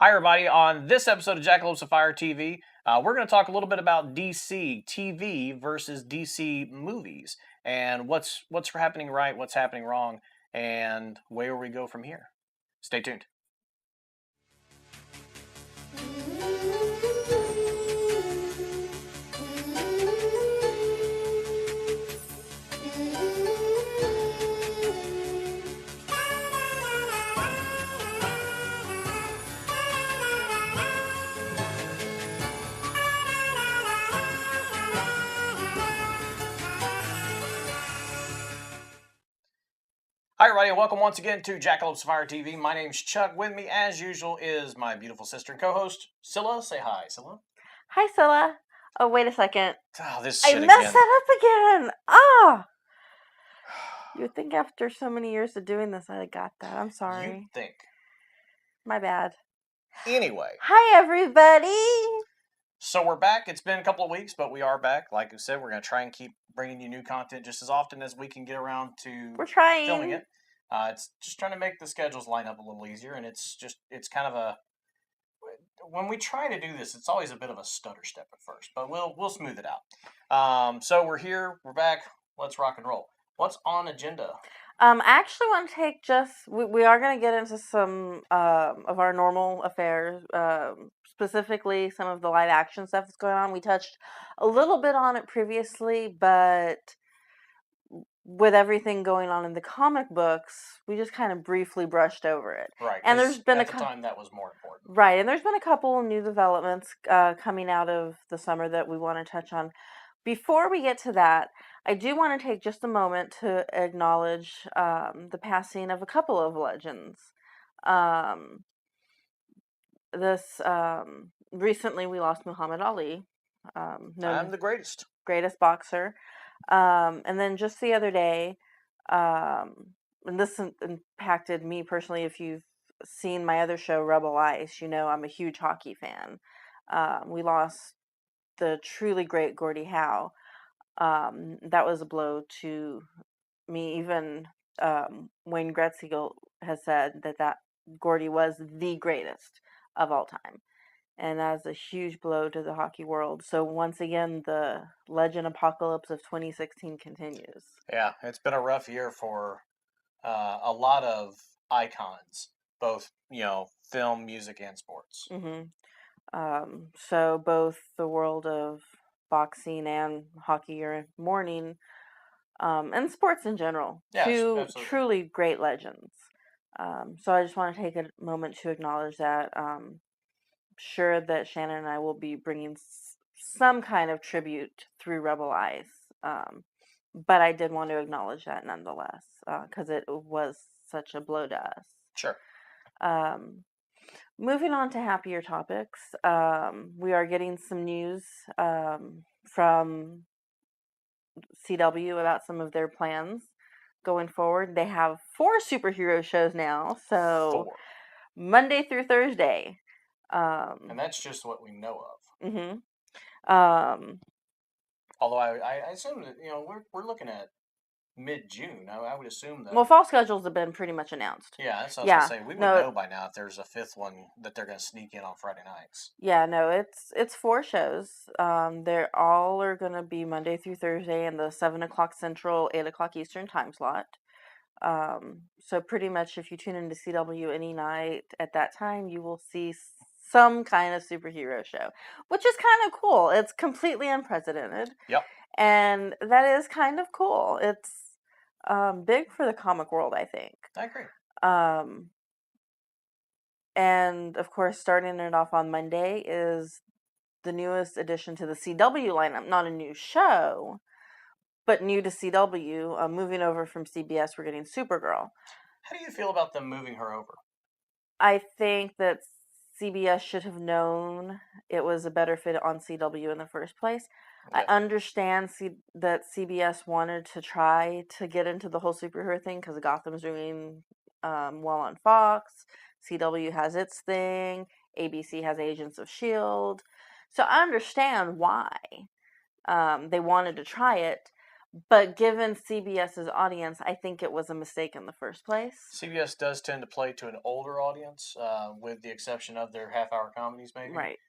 Hi, everybody. On this episode of Jackalopes of Fire TV, we're going to talk a little bit about DC TV versus DC movies and what's happening right, what's happening wrong, and where we go from here. Stay tuned. Hi, everybody, and welcome once again to Jackalopes of Fire TV. My name's Chuck. With me, as usual, is my beautiful sister and co-host, Cilla. Say hi, Cilla. Hi, Cilla. Oh, wait a second. Oh, this I shit messed again. that up again. Ah! You would think after so many years of doing this, I'd have got that. I'm sorry. You'd think. My bad. Anyway. Hi, everybody. So we're back. It's been a couple of weeks, but we are back. Like I said, we're going to try and keep bringing you new content just as often as we can get around to filming it. It's just trying to make the schedules line up a little easier, and it's kind of a... When we try to do this, it's always a bit of a stutter step at first, but we'll smooth it out. So we're here. We're back. Let's rock and roll. What's on agenda? I actually want to take we are going to get into some of our normal affairs, specifically some of the live action stuff that's going on. We touched a little bit on it previously, but with everything going on in the comic books, we just kind of briefly brushed over it. Right. And there's been at the time that was more important. Right, and there's been a couple new developments coming out of the summer that we want to touch on. Before we get to that, I do want to take just a moment to acknowledge the passing of a couple of legends. Recently we lost Muhammad Ali. I'm the greatest boxer. And then just the other day, and this impacted me personally. If you've seen my other show, Rebel Ice, you know I'm a huge hockey fan. We lost the truly great Gordie Howe. That was a blow to me. Even Wayne Gretzky has said that Gordie was the greatest of all time. And that's a huge blow to the hockey world. So once again, the legend apocalypse of 2016 continues. Yeah, it's been a rough year for a lot of icons, both film, music, and sports. Mm-hmm. So both the world of boxing and hockey are mourning, and sports in general. Yes, two absolutely. Truly great legends. So I just want to take a moment to acknowledge that. Sure that Shannon and I will be bringing some kind of tribute through Rebel Eyes, but I did want to acknowledge that nonetheless, because it was such a blow to us. Sure. Moving on to happier topics, we are getting some news from CW about some of their plans going forward. They have 4 superhero shows now, so 4. Monday through Thursday. And that's just what we know of. Mm-hmm. Although I assume that we're looking at mid-June. I would assume that. Well, fall schedules have been pretty much announced. Yeah, that's what I was gonna say. We would know by now if there's a 5th one that they're gonna sneak in on Friday nights. Yeah, no, it's 4 shows. They're all are gonna be Monday through Thursday in the 7:00 Central, 8:00 Eastern time slot. So pretty much if you tune into CW any night at that time, you will see some kind of superhero show, which is kind of cool. It's completely unprecedented. Yep. And that is kind of cool. It's big for the comic world, I think. I agree. And of course, starting it off on Monday is the newest addition to the CW lineup. Not a new show, but new to CW. Moving over from CBS, we're getting Supergirl. How do you feel about them moving her over? I think that CBS should have known it was a better fit on CW in the first place. Yeah. I understand that CBS wanted to try to get into the whole superhero thing because Gotham's doing well on Fox. CW has its thing. ABC has Agents of S.H.I.E.L.D. So I understand why they wanted to try it. But given CBS's audience, I think it was a mistake in the first place. CBS does tend to play to an older audience, with the exception of their half-hour comedies, maybe. Right.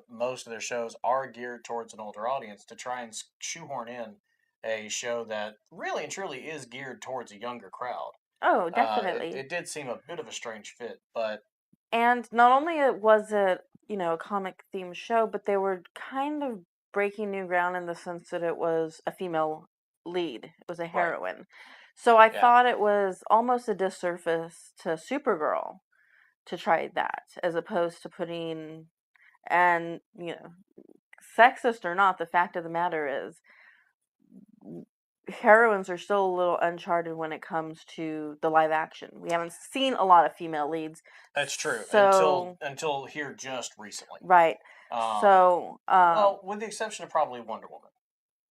Most of their shows are geared towards an older audience to try and shoehorn in a show that really and truly is geared towards a younger crowd. Oh, definitely. It did seem a bit of a strange fit, but... And not only was it, a comic-themed show, but they were kind of breaking new ground in the sense that it was a female lead. It was a heroine. Right. So I thought it was almost a disservice to Supergirl to try that, as opposed to putting... And, sexist or not, the fact of the matter is heroines are still a little uncharted when it comes to the live action. We haven't seen a lot of female leads. That's true. So, until here just recently. Right. Well, with the exception of probably Wonder Woman.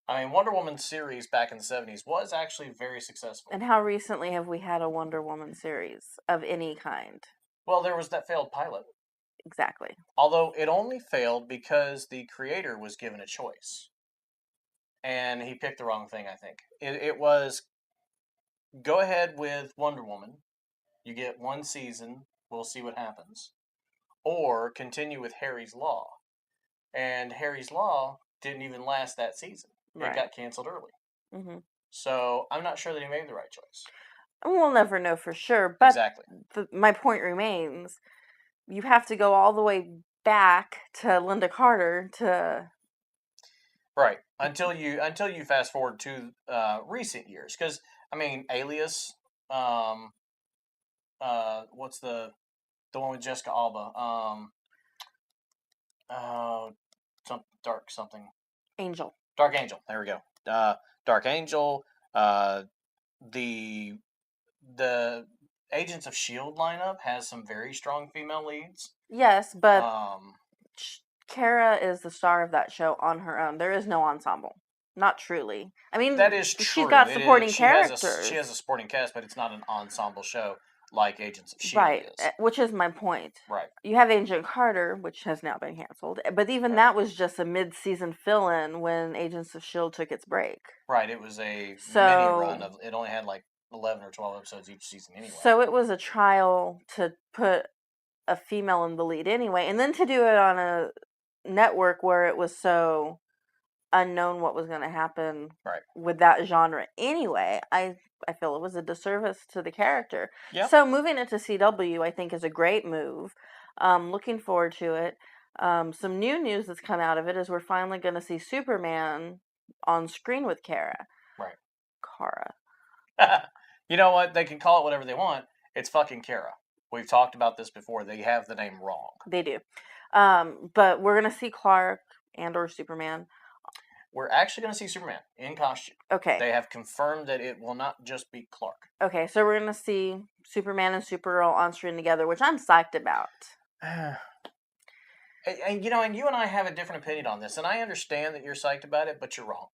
I mean, Wonder Woman series back in the 70s was actually very successful. And how recently have we had a Wonder Woman series of any kind? Well, there was that failed pilot. Exactly. Although it only failed because the creator was given a choice. And he picked the wrong thing, I think. It was, go ahead with Wonder Woman. You get one season. We'll see what happens. Or continue with Harry's Law. And Harry's Law didn't even last that season. Right. It got canceled early. Mm-hmm. So I'm not sure that he made the right choice. We'll never know for sure. But exactly. My point remains. You have to go all the way back to Linda Carter to... Right. Until you fast forward to recent years. Because, I mean, Alias, what's the one with Jessica Alba? Dark something. Angel. Dark Angel. There we go. Dark Angel. The Agents of S.H.I.E.L.D. lineup has some very strong female leads. Yes, but Kara is the star of that show on her own. There is no ensemble. Not truly. I mean, that is true. She's got supporting characters. She has a supporting cast, but it's not an ensemble show like Agents of S.H.I.E.L.D. Right, is. Which is my point. Right. You have Agent Carter, which has now been canceled, but even that was just a mid-season fill-in when Agents of S.H.I.E.L.D. took its break. Right, it was a mini run of... It only had like 11 or 12 episodes each season anyway. So it was a trial to put a female in the lead anyway, and then to do it on a network where it was so unknown what was going to happen with that genre anyway. I feel it was a disservice to the character. Yep. So moving into CW, I think, is a great move. Looking forward to it. Some new news that's come out of it is we're finally going to see Superman on screen with Kara. Right. Kara. You know what? They can call it whatever they want. It's fucking Kara. We've talked about this before. They have the name wrong. They do. But we're going to see Clark and or Superman. We're actually going to see Superman in costume. Okay. They have confirmed that it will not just be Clark. Okay, so we're going to see Superman and Supergirl on screen together, which I'm psyched about. And you and I have a different opinion on this, and I understand that you're psyched about it, but you're wrong.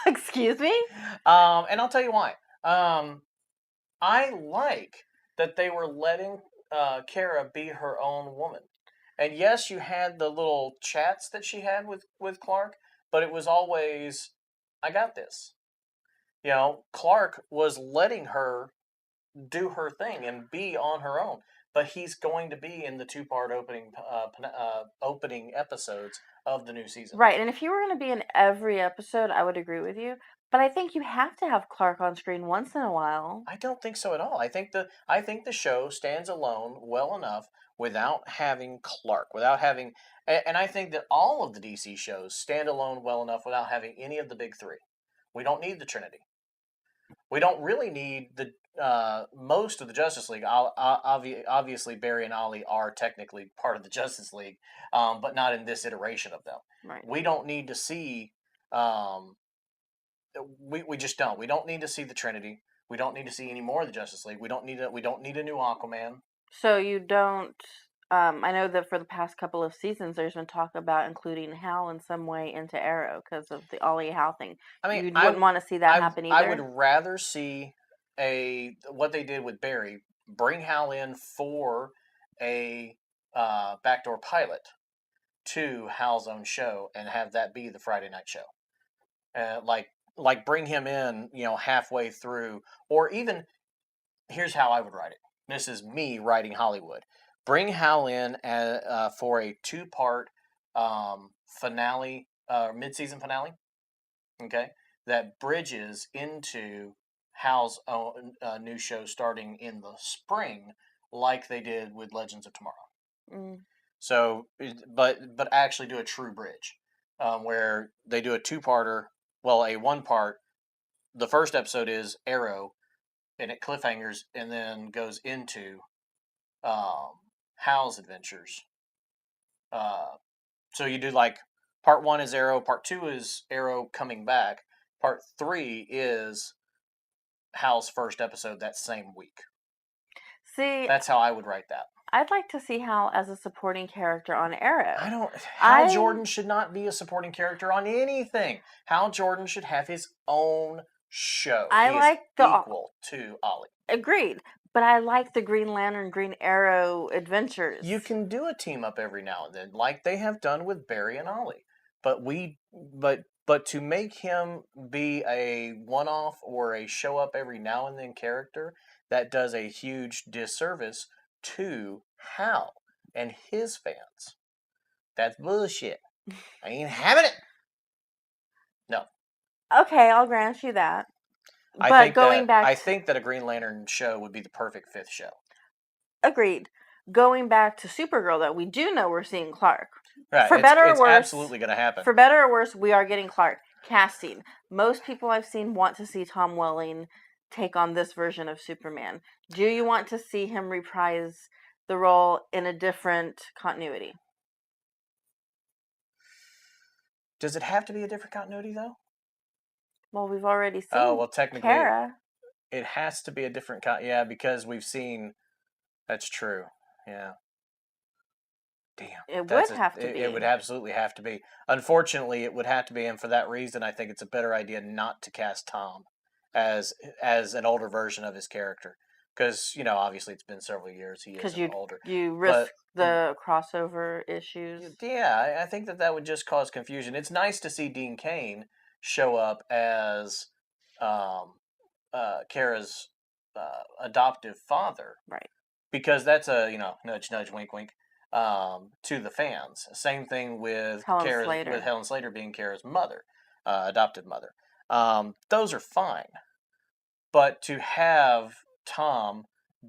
Excuse me? And I'll tell you why. I like that they were letting Kara be her own woman. And yes, you had the little chats that she had with Clark, but it was always, I got this. Clark was letting her do her thing and be on her own. But he's going to be in the 2-part opening episodes of the new season. Right, and if you were going to be in every episode, I would agree with you. But I think you have to have Clark on screen once in a while. I don't think so at all. I think the show stands alone well enough without having Clark, and I think that all of the DC shows stand alone well enough without having any of the big three. We don't need the Trinity. We don't really need the most of the Justice League. Obviously, Barry and Ollie are technically part of the Justice League, but not in this iteration of them. Right. We don't need to see... we just don't. We don't need to see the Trinity. We don't need to see any more of the Justice League. We don't need a new Aquaman. So you don't... I know that for the past couple of seasons, there's been talk about including Hal in some way into Arrow because of the Ollie Hal thing. I mean, you wouldn't want to see that happen either. I would rather see what they did with Barry, bring Hal in for a backdoor pilot to Hal's own show and have that be the Friday night show. Like like bring him in, halfway through, or even here's how I would write it. This is me writing Hollywood. Bring Hal in for a 2-part finale, mid-season finale. Okay, that bridges into Hal's own new show starting in the spring, like they did with Legends of Tomorrow. Mm. So, but actually do a true bridge, where they do a 2-parter. Well, a 1-part. The first episode is Arrow, and it cliffhangers, and then goes into Hal's adventures. So you do like part 1 is Arrow, part 2 is Arrow coming back, part 3 is Hal's first episode that same week. See, that's how I would write that. I'd like to see Hal as a supporting character on Arrow. Hal Jordan should not be a supporting character on anything. Hal Jordan should have his own show. Equal to Ollie. Agreed. But I like the Green Lantern, Green Arrow adventures. You can do a team up every now and then, like they have done with Barry and Ollie. But to make him be a one-off or a show up every now and then character, that does a huge disservice to Hal and his fans. That's bullshit. I ain't having it. No. Okay, I'll grant you that. I think that a Green Lantern show would be the perfect 5th show. Agreed. Going back to Supergirl, though, we do know we're seeing Clark. Right. For better or worse, it's absolutely going to happen. For better or worse, we are getting Clark. Casting. Most people I've seen want to see Tom Welling take on this version of Superman. Do you want to see him reprise the role in a different continuity? Does it have to be a different continuity, though? Well, we've already seen technically, Kara. It has to be a different because we've seen... That's true. Yeah. Damn. It would have to be. It would absolutely have to be. Unfortunately, it would have to be, and for that reason, I think it's a better idea not to cast Tom as an older version of his character. Because, obviously it's been several years. He is older. You risk the crossover issues. Yeah, I think that would just cause confusion. It's nice to see Dean Cain show up as Kara's adoptive father. Right. Because that's a, nudge, nudge, wink, wink, to the fans. Same thing with Helen Slater being Kara's mother, adopted mother. Those are fine. But to have Tom,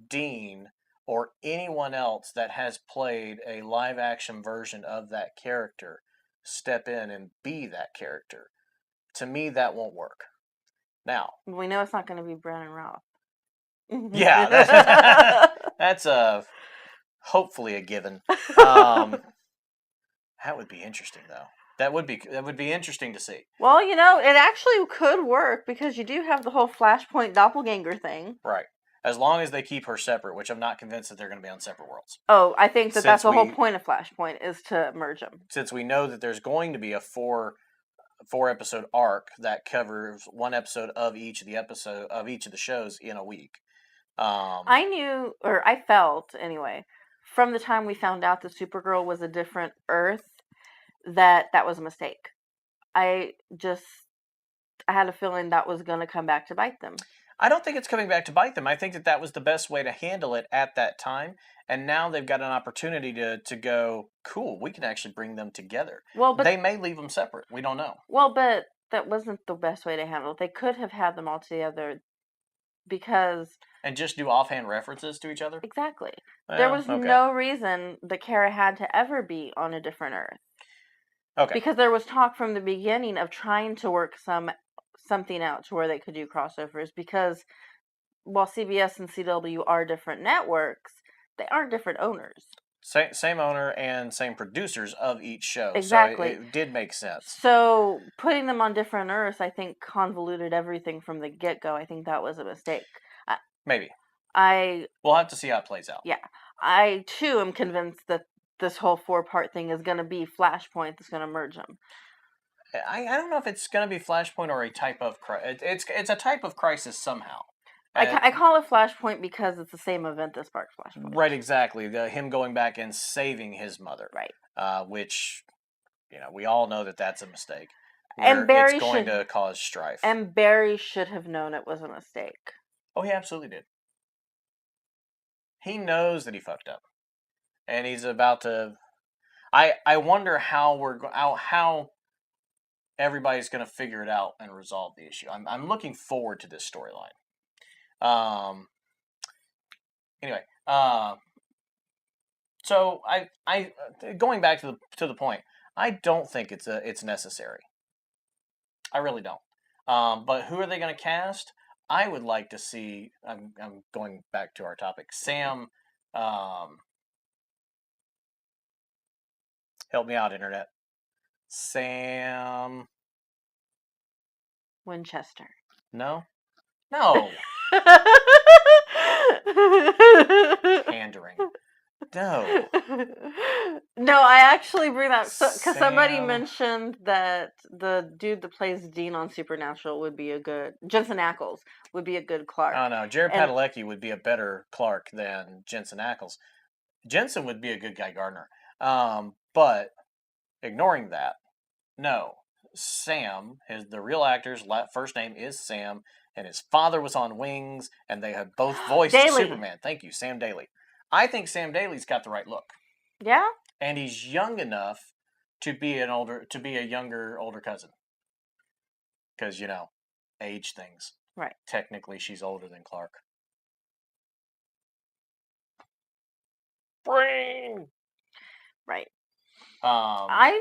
Dean, or anyone else that has played a live-action version of that character step in and be that character, to me, that won't work. Now... We know it's not going to be Brandon Routh. Yeah, that's hopefully a given. That would be interesting, though. That would be interesting to see. Well, it actually could work because you do have the whole Flashpoint doppelganger thing. Right. As long as they keep her separate, which I'm not convinced that they're going to be on separate worlds. Oh, I think that's the whole point of Flashpoint is to merge them. Since we know that there's going to be a 4-episode arc that covers 1 episode of each of the shows in a week. I felt anyway, from the time we found out that Supergirl was a different Earth, that was a mistake. I had a feeling that was going to come back to bite them. I don't think it's coming back to bite them. I think that was the best way to handle it at that time. And now they've got an opportunity to go, cool, we can actually bring them together. Well, but they may leave them separate. We don't know. Well, but that wasn't the best way to handle it. They could have had them all together because... And just do offhand references to each other? Exactly. Well, there was no reason that Kara had to ever be on a different Earth. Okay. Because there was talk from the beginning of trying to work something out to where they could do crossovers because while CBS and CW are different networks, they aren't different owners. Same owner and same producers of each show. Exactly. So it did make sense. So putting them on different Earths, I think, convoluted everything from the get-go. I think that was a mistake. Maybe. We'll have to see how it plays out. Yeah. I, too, am convinced that this whole 4-part thing is going to be Flashpoint that's going to merge them. I don't know if it's going to be Flashpoint or a type of... It's a type of crisis somehow. I call it Flashpoint because it's the same event that sparks Flashpoint. Right, exactly. Him going back and saving his mother. Right. Which, we all know that that's a mistake. where it's going to cause strife. And Barry should have known it was a mistake. Oh, he absolutely did. He knows that he fucked up, and he's about to. I wonder how everybody's going to figure it out and resolve the issue. I'm looking forward to this storyline. Anyway, so I going back to the point. I don't think it's necessary. I really don't. But who are they going to cast? I would like to see. I'm going back to our topic. Sam. Help me out, internet. Sam Winchester. No. Pandering. No. No, I actually bring that because somebody mentioned that the dude that plays Dean on Supernatural would be a good Jensen Ackles would be a good Clark. Oh no, Jared Padalecki would be a better Clark than Jensen Ackles. Jensen would be a good Guy Gardner. But ignoring that, no. Sam, the real actor's first name is Sam, and his father was on Wings, and they had both voiced Superman. Thank you, Sam Daly. I think Sam Daly's got the right look. Yeah. And he's young enough to be a younger, older cousin. Because, age things. Right. Technically, she's older than Clark. Brain! Right. I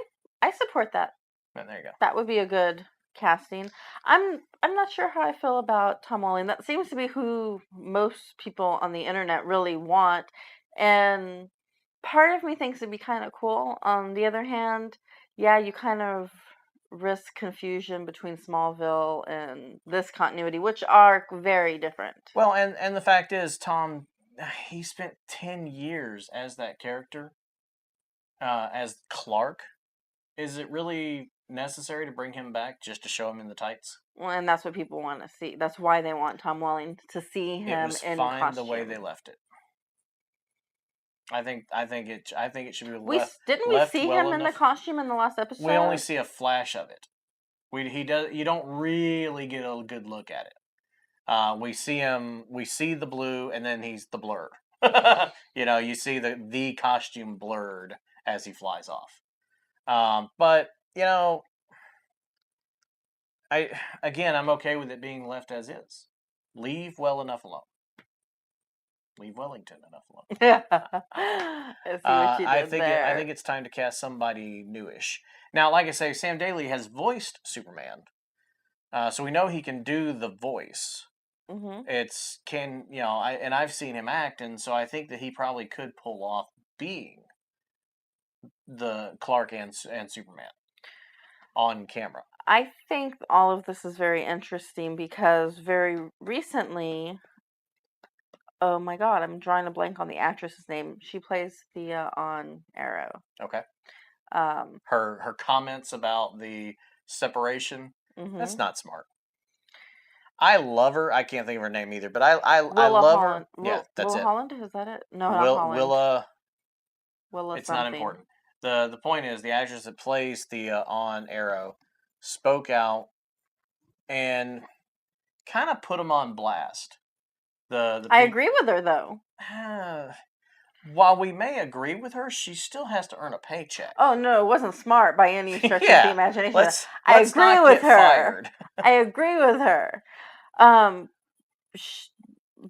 support that. There you go. That would be a good casting. I'm not sure how I feel about Tom Welling. That seems to be who most people on the internet really want. And part of me thinks it'd be kind of cool. On the other hand, yeah, you kind of risk confusion between Smallville and this continuity, which are very different. Well, and the fact is, Tom, he spent 10 years as that character, as Clark. Is it really necessary to bring him back just to show him in the tights? Well, and that's what people want to see. That's why they want Tom Welling to see him in costume. It was fine the way they left it. I think it should be left. Didn't we see him in the costume in the last episode? We only see a flash of it. You don't really get a good look at it. We see him. We see the blue, and then he's the blur. You see the costume blurred as he flies off. But I'm okay with it being left as is. Leave well enough alone. Leave Wellington enough alone. I think it's time to cast somebody newish. Now, like I say, Sam Daly has voiced Superman, so we know he can do the voice. Mm-hmm. I've seen him act, and so I think that he probably could pull off being the Clark and Superman on camera. I think all of this is very interesting because very recently, oh my god, I'm drawing a blank on the actress's name. She plays Thea on Arrow. Okay. Her comments about the separation, that's not smart. I love her. I can't think of her name either, but I love her. Yeah, that's Willa it. Holland, is that it? No, not Holland. Willa it's something. Not important. The point is, the actress that plays Thea on Arrow spoke out and kind of put him on blast. I agree with her, though. While we may agree with her, she still has to earn a paycheck. Oh, no, it wasn't smart by any stretch of the imagination. Let's I agree with her. Fired. I agree with her.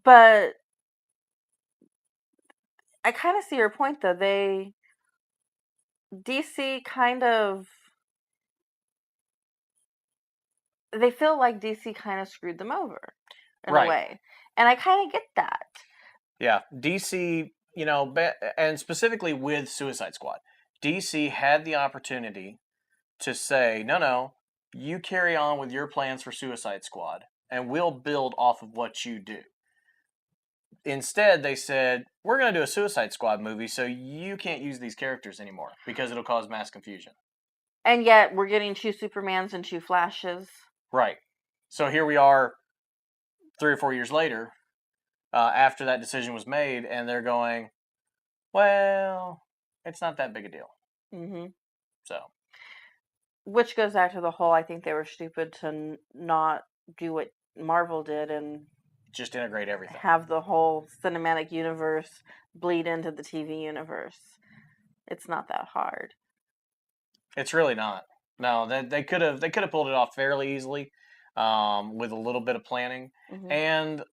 But I kind of see your point, though. DC kind of... They feel like DC kind of screwed them over in a way. And I kind of get that. Yeah, DC, and specifically with Suicide Squad, DC had the opportunity to say, no, you carry on with your plans for Suicide Squad, and we'll build off of what you do. Instead, they said, we're going to do a Suicide Squad movie, so you can't use these characters anymore because it'll cause mass confusion. And yet, we're getting 2 Supermans and 2 Flashes. Right. So here we are 3 or 4 years later, after that decision was made, and they're going, well, it's not that big a deal. Mm-hmm. So. Which goes back to the whole, I think they were stupid to not do what Marvel did and just integrate everything. Have the whole cinematic universe bleed into the TV universe. It's not that hard. It's really not. No, they could have pulled it off fairly easily, with a little bit of planning, and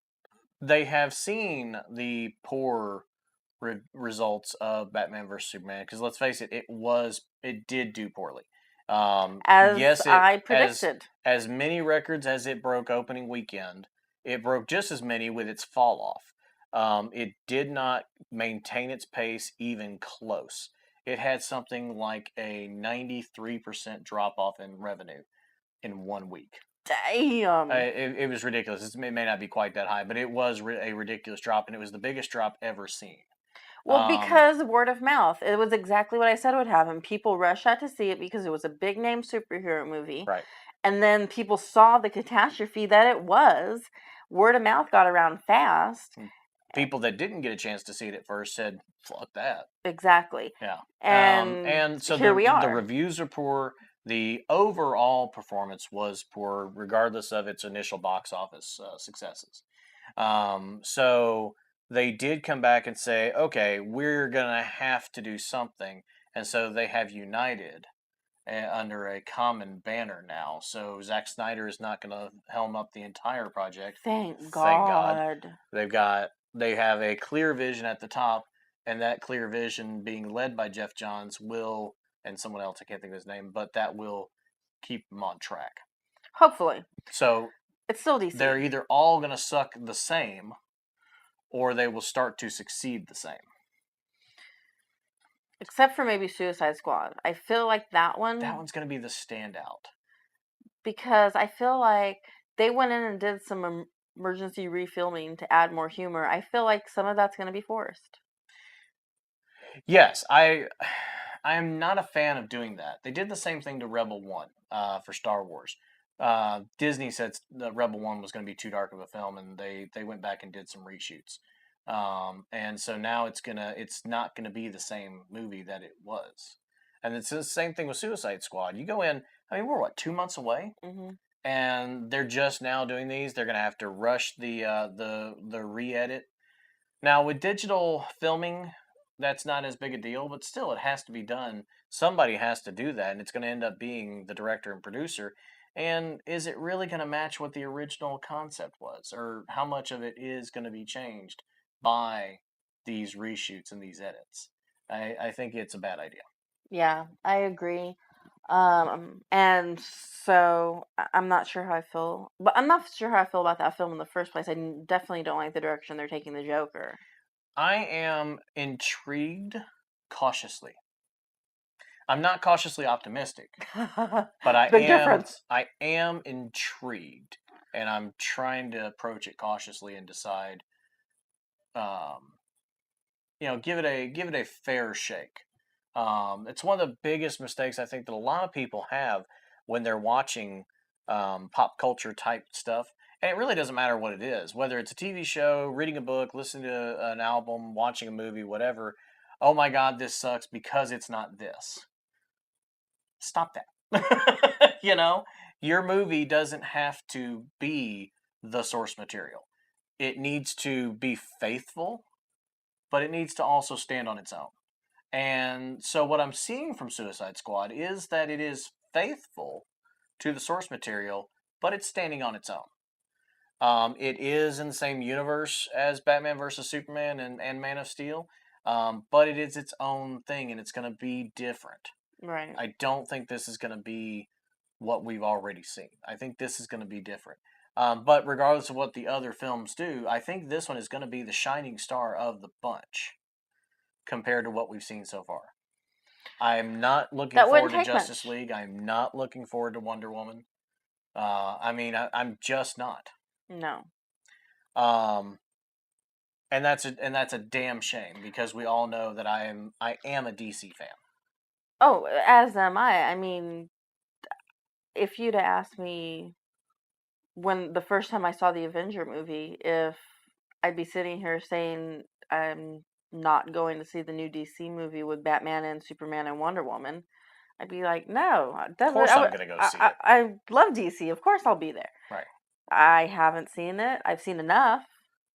they have seen the poor results of Batman vs Superman. Because let's face it, it did do poorly. I predicted. As many records as it broke opening weekend, it broke just as many with its fall off. It did not maintain its pace even close. It had something like a 93% drop off in revenue in 1 week. Damn. It was ridiculous. It may not be quite that high, but it was a ridiculous drop, and it was the biggest drop ever seen. Well, because word of mouth. It was exactly what I said would happen. People rushed out to see it because it was a big name superhero movie. Right. And then people saw the catastrophe that it was. Word of mouth got around fast. People that didn't get a chance to see it at first said, "Fuck that." Exactly. Yeah. And so here we are. The reviews are poor. The overall performance was poor, regardless of its initial box office successes. So they did come back and say, okay, we're going to have to do something. And so they have united under a common banner now. So Zack Snyder is not going to helm up the entire project. Thank God. They have a clear vision at the top, and that clear vision being led by Jeff Johns will, and someone else, I can't think of his name, but that will keep them on track. Hopefully. So it's still DC. They're either all going to suck the same, or they will start to succeed the same. Except for maybe Suicide Squad. I feel like that one's going to be the standout. Because I feel like they went in and did some emergency refilming to add more humor. I feel like some of that's going to be forced. Yes, I am not a fan of doing that. They did the same thing to Rebel 1 for Star Wars. Disney said the Rebel 1 was going to be too dark of a film, and they went back and did some reshoots. And so now it's not gonna be the same movie that it was. And it's the same thing with Suicide Squad. You go in, I mean, we're 2 months away, and they're just now doing these. They're gonna have to rush the re-edit. Now with digital filming, that's not as big a deal, but still, it has to be done. Somebody has to do that, and it's going to end up being the director and producer. And is it really going to match what the original concept was, or how much of it is going to be changed by these reshoots and these edits? I think it's a bad idea. Yeah, I agree. And so I'm not sure how I feel, but I'm not sure how I feel about that film in the first place. I definitely don't like the direction they're taking the Joker. I am intrigued cautiously. I'm not cautiously optimistic, but I am intrigued, and I'm trying to approach it cautiously and decide, give it a fair shake. It's one of the biggest mistakes I think that a lot of people have when they're watching pop culture type stuff. And it really doesn't matter what it is, whether it's a TV show, reading a book, listening to an album, watching a movie, whatever. Oh my God, this sucks because it's not this. Stop that. Your movie doesn't have to be the source material. It needs to be faithful, but it needs to also stand on its own. And so what I'm seeing from Suicide Squad is that it is faithful to the source material, but it's standing on its own. It is in the same universe as Batman vs. Superman and Man of Steel, but it is its own thing, and it's going to be different. Right. I don't think this is going to be what we've already seen. I think this is going to be different. But regardless of what the other films do, I think this one is going to be the shining star of the bunch compared to what we've seen so far. I'm not looking forward to Justice League. I'm not looking forward to Wonder Woman. I'm just not. No. And that's a damn shame because we all know that I am a DC fan. Oh, as am I. I mean, if you'd asked me when the first time I saw the Avenger movie, if I'd be sitting here saying I'm not going to see the new DC movie with Batman and Superman and Wonder Woman, I'd be like, no, of course I'm gonna go see it. I love DC. Of course I'll be there. Right. I haven't seen it. I've seen enough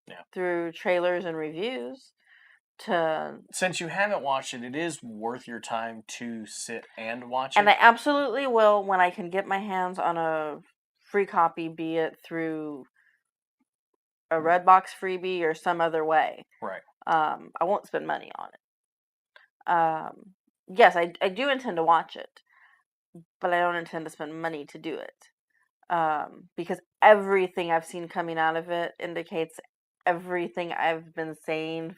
Yeah. through trailers and reviews to. Since you haven't watched it, it is worth your time to sit and watch it. And I absolutely will when I can get my hands on a free copy, be it through a Redbox freebie or some other way. Right. I won't spend money on it. Yes, I do intend to watch it, but I don't intend to spend money to do it. Because everything I've seen coming out of it indicates everything I've been saying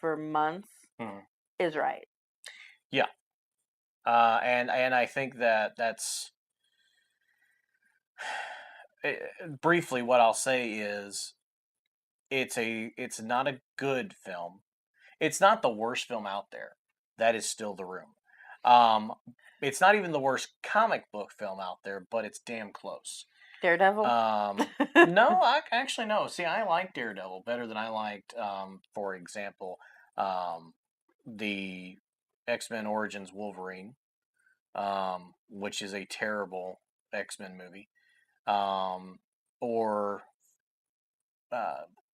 for months is right. Yeah. And I think that's briefly what I'll say is it's not a good film. It's not the worst film out there. That is still The Room. It's not even the worst comic book film out there, but it's damn close. Daredevil? No, actually no. See, I like Daredevil better than I liked, for example, the X-Men Origins Wolverine, which is a terrible X-Men movie, or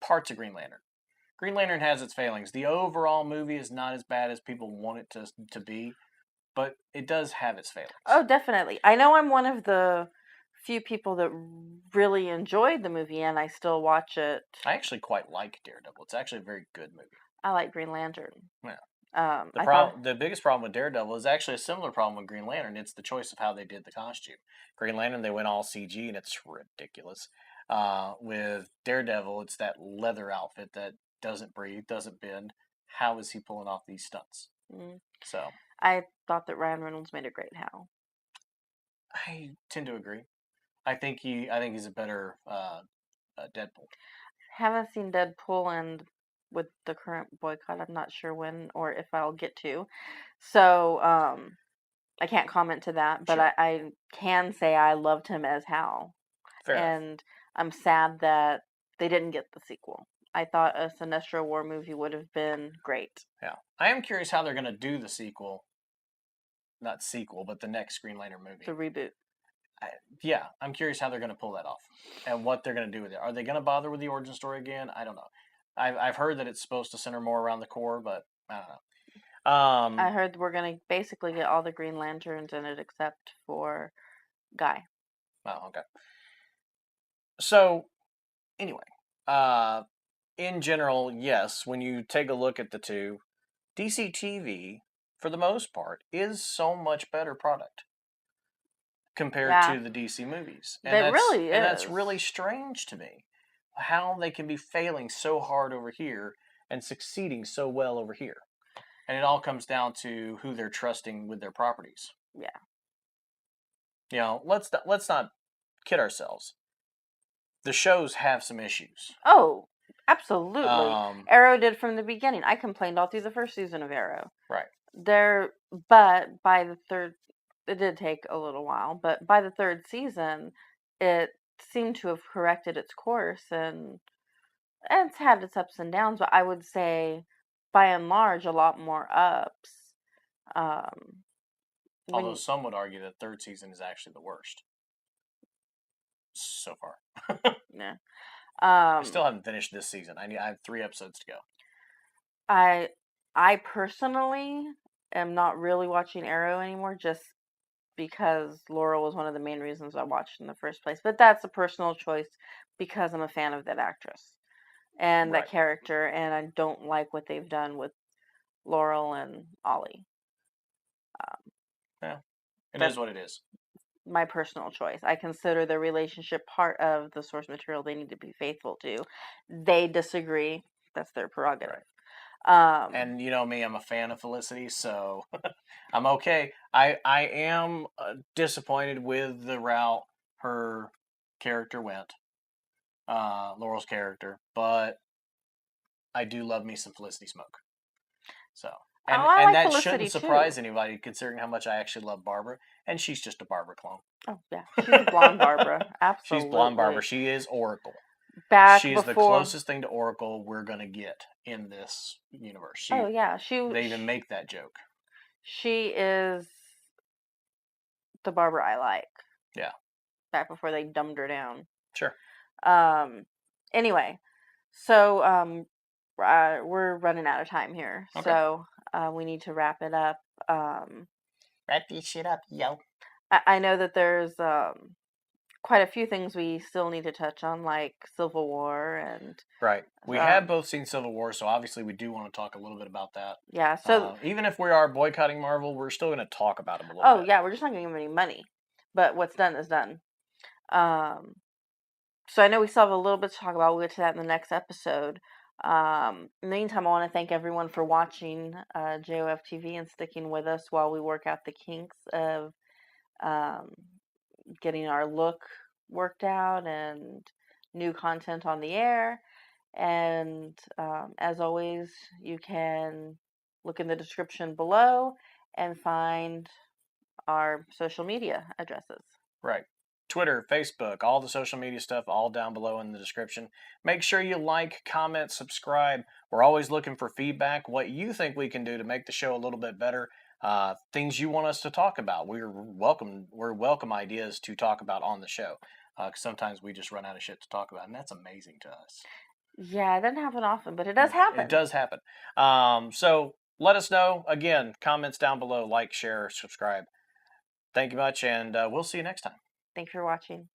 parts of Green Lantern. Green Lantern has its failings. The overall movie is not as bad as people want it to be, but it does have its failings. Oh, definitely. I know I'm one of the few people that really enjoyed the movie, and I still watch it. I actually quite like Daredevil. It's actually a very good movie. I like Green Lantern. Yeah. The biggest problem with Daredevil is actually a similar problem with Green Lantern. It's the choice of how they did the costume. Green Lantern, they went all CG, and it's ridiculous. With Daredevil, it's that leather outfit that doesn't breathe, doesn't bend. How is he pulling off these stunts? So I thought that Ryan Reynolds made a great Hal. I tend to agree. I think he's a better Deadpool. Haven't seen Deadpool, and with the current boycott, I'm not sure when or if I'll get to. So I can't comment to that, but sure. I can say I loved him as Hal. Fair and enough. I'm sad that they didn't get the sequel. I thought a Sinestro War movie would have been great. Yeah. I am curious how they're going to do the sequel. Not sequel, but the next Green Lantern movie. The reboot. Yeah, I'm curious how they're going to pull that off and what they're going to do with it. Are they going to bother with the origin story again? I don't know. I've heard that it's supposed to center more around the core, but I don't know. I heard we're going to basically get all the Green Lanterns in it except for Guy. Oh, okay. So, anyway, in general, yes, when you take a look at the two, DC TV, for the most part, is so much better product compared to the DC movies. And it really is. And that's really strange to me. How they can be failing so hard over here and succeeding so well over here. And it all comes down to who they're trusting with their properties. Yeah. You know, let's not kid ourselves. The shows have some issues. Oh, absolutely. Arrow did from the beginning. I complained all through the first season of Arrow. Right. But by the third, it did take a little while, but by the third season, it seemed to have corrected its course, and it's had its ups and downs, but I would say, by and large, a lot more ups. Although some would argue that third season is actually the worst. So far. Yeah. I still haven't finished this season. I have 3 episodes to go. I personally am not really watching Arrow anymore, just because Laurel was one of the main reasons I watched in the first place. But that's a personal choice because I'm a fan of that actress and that character, and I don't like what they've done with Laurel and Ollie. Yeah, it is what it is. My personal choice. I consider the relationship part of the source material they need to be faithful to. They disagree. That's their prerogative. Right. And you know me, I'm a fan of Felicity, so I'm okay. I am disappointed with the route her character went, Laurel's character, but I do love me some Felicity Smoke. So. And that Felicity shouldn't surprise anybody, considering how much I actually love Barbara. And she's just a Barbara clone. Oh, yeah. She's a blonde Barbara. Absolutely. She's blonde Barbara. She is Oracle. She's the closest thing to Oracle we're going to get in this universe. Oh, yeah. They even make that joke. She is the barber I like. Yeah. Back before they dumbed her down. Sure. Anyway, so we're running out of time here. Okay. So we need to wrap it up. Wrap this shit up, yo. I know that there's quite a few things we still need to touch on, like Civil War and... Right. We have both seen Civil War, so obviously we do want to talk a little bit about that. Yeah, so... even if we are boycotting Marvel, we're still going to talk about them a little bit. Oh, yeah, we're just not giving them any money. But what's done is done. So I know we still have a little bit to talk about. We'll get to that in the next episode. In the meantime, I want to thank everyone for watching JOF TV and sticking with us while we work out the kinks of getting our look worked out and new content on the air. And as always, you can look in the description below and find our social media addresses. Right. Twitter, Facebook, all the social media stuff, all down below in the description. Make sure you like, comment, subscribe. We're always looking for feedback, what you think we can do to make the show a little bit better, things you want us to talk about. We're welcome ideas to talk about on the show, because sometimes we just run out of shit to talk about, and that's amazing to us. Yeah, it doesn't happen often, but it does happen. It does happen. So let us know. Again, comments down below, like, share, subscribe. Thank you much, and we'll see you next time. Thanks for watching.